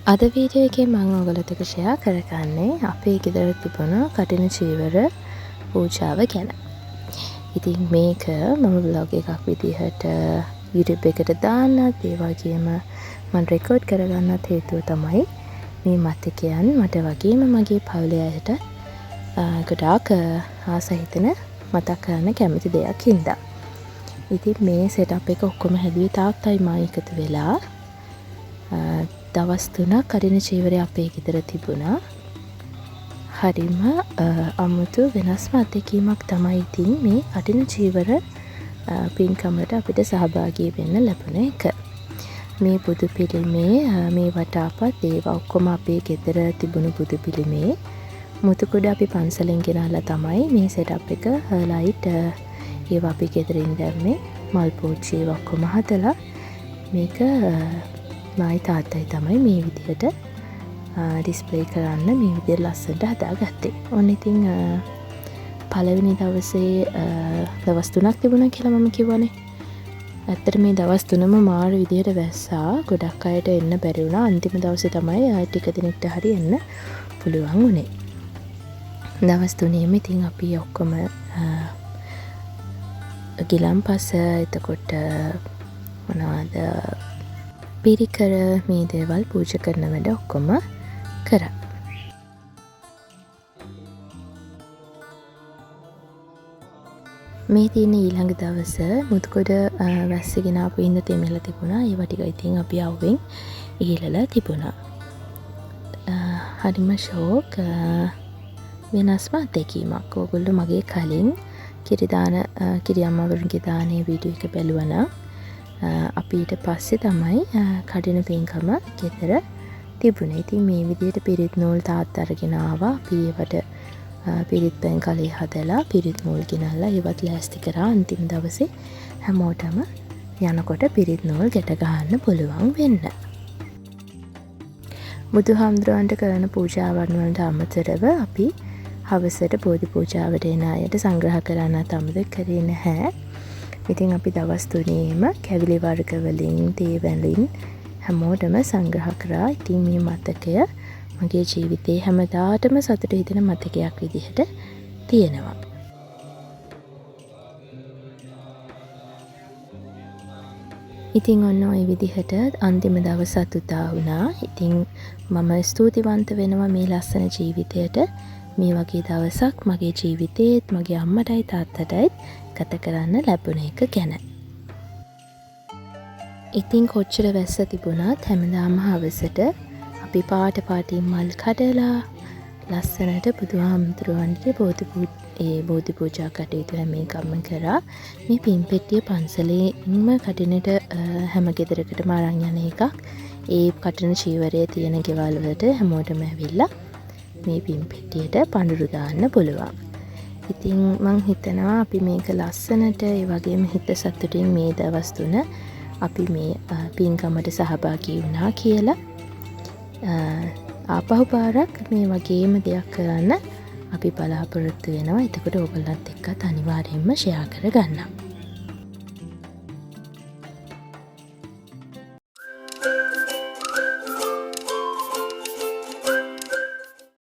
අද වීඩියෝ එකේ මම ඔයගොල්ලොත් එක්ක ෂෙයා කරගන්නේ අපේ ගෙදර තිබුණ කඨින චීවර පූජාව ගැන. ඉතින් මේක මම vlog එකක් විදිහට YouTube එකට දාන්නත් ඒ වගේම මම රෙකෝඩ් කරගන්නත් හේතුව තමයි මේ මතකයන් මට වගේම මගේ පවුලේ අයට ගොඩාක් ආස හිතෙන මතක් කරන්න කැමති දෙයක් හින්දා. ඉතින් මේ සෙටප් එක ඔක්කොම හැදුවේ තාත්තයි මා එකතු වෙලා. දවස් 3ක් කඨින චීවරය අපේ ගෙදර තිබුණා. හරිම අමුතු වෙනස්ම අත්දැකීමක් තමයි ඉතින් මේ කඨින චීවර පින්කමට අපිට සහභාගී වෙන්න ලැබුණ එක. මේ බුදු පිළිමේ මේ වටාපත් ඒවා ඔක්කොම අපේ ගෙදර තිබුණු බුදු පිළිමේ මුතුකුඩ අපි පන්සලෙන් ගෙනල්ලා තමයි මේ සෙටප් එක ලයිට් ඒවා අපි ගෙදරින් දැම්මේ. මල් පෝච්චි ඒවා ඔක්කොම හදලා මේක මයි තාත්තයි තමයි මේ විදිහට ඩිස්ප්ලේ කරන්න මේ විදිහට ලස්සනට හදාගත්තේ. ඔන්න ඉතින් පළවෙනි දවසේ දවස් 3ක් තිබුණා කියලා මම කිව්වනේ. ඇත්තට මේ දවස් 3ම මාර විදිහට වැස්සා. ගොඩක් අයට එන්න බැරි වුණා. අන්තිම දවසේ තමයි ටික දිනකට හරි එන්න පුළුවන් වුණේ. දවස් 3ෙම ඉතින් අපි ඔක්කොම ගිලන්පස එතකොට මොනවද පිරිකර මේ දේවල් පූජා කරන වැඩ ඔක්කොම කරා. මේ තියෙන ඊළඟ දවස මුතුකොඩ වැස්සගෙන ආපු ඉඳ තෙමෙලා තිබුණා. ඒවා ටික ඉතින් අපි අවුවෙන් ඉහිලලා තිබුණා. හරිම ෂෝක් වෙනස්ම අත්දැකීමක්. ඕගොල්ලෝ මගේ කලින් කිරි අම්මවරුන්ගේ දානේ වීඩියෝ එක බැලුවා නම් අපි ඊට පස්සේ තමයි කඨින පින්කම ගෙදර තිබුණේ. ඉතින් මේ විදිහට පිරිත් නූල් තාත්තා අරගෙන ආවා. අපි ඒවට පිරිත් පැන් කලේ හදලා පිරිත් නූල් ගෙනල්ලා ඒවත් ලෑස්ති කරා. අන්තිම දවසේ හැමෝටම යනකොට පිරිත් නූල් ගැට ගන්න පුළුවන් වෙන්න. බුදුහාමුදුරන්ට කරන පූජාවන් වලට අමතරව අපි හවසට බෝධි පූජාවට එන අයට සංග්‍රහ කරන්නත් අමතක කරේ නැහැ. ඉතින් අපි දවස් 3ේම කැවිලි වර්ග වලින් තේ වලින් හැමෝටම සංග්‍රහ කරා. ඉතින් මේ මතකය මගේ ජීවිතේ හැමදාටම සතුට හිතෙන මතකයක් විදිහට තියෙනවා. ඉතින් ඔන්න ඔය විදිහට අන්තිම දවස් සතුටා වුණා. ඉතින් මම ස්තුතිවන්ත වෙනවා මේ ලස්සන ජීවිතයට. මේ වගේ දවසක් මගේ ජීවිතේත් මගේ අම්මටයි තාත්තටයි ගත කරන්න ලැබුණ එක ගැන. ඉතින් කොච්චර වැස්ස තිබුණත් හැමදාම හවසට අපි පාටින් මල් කඩලා ලස්සනට බුදුහාමුදුරුවන්ට බෝධි පූජා කටයුතු හැම එකක්ම කරා. මේ පින්පෙට්ටිය පන්සලේම කඨිනට හැම ගෙදරකටම අරන් යන එකක්. ඒ කඨින චීවරය තියෙන ගෙවල් වලට හැමෝටම ඇවිල්ලා මේ පින්පෙට්ටියට පඳුරු දාන්න පුළුවන්. ඉතින් මං හිතනවා අපි මේක ලස්සනට ඒ වගේම හිත සතුටින් මේ දවස් 3 අපි මේ පින්කමට සහභාගී වුණා කියලා. ආපහු පාරක් මේ වගේම දෙයක් කරන්න අපි බලාපොරොත්තු වෙනවා. එතකොට ඔයගොල්ලන්ත් එක්කත් අනිවාර්යයෙන්ම ෂෙයා කරගන්නම්.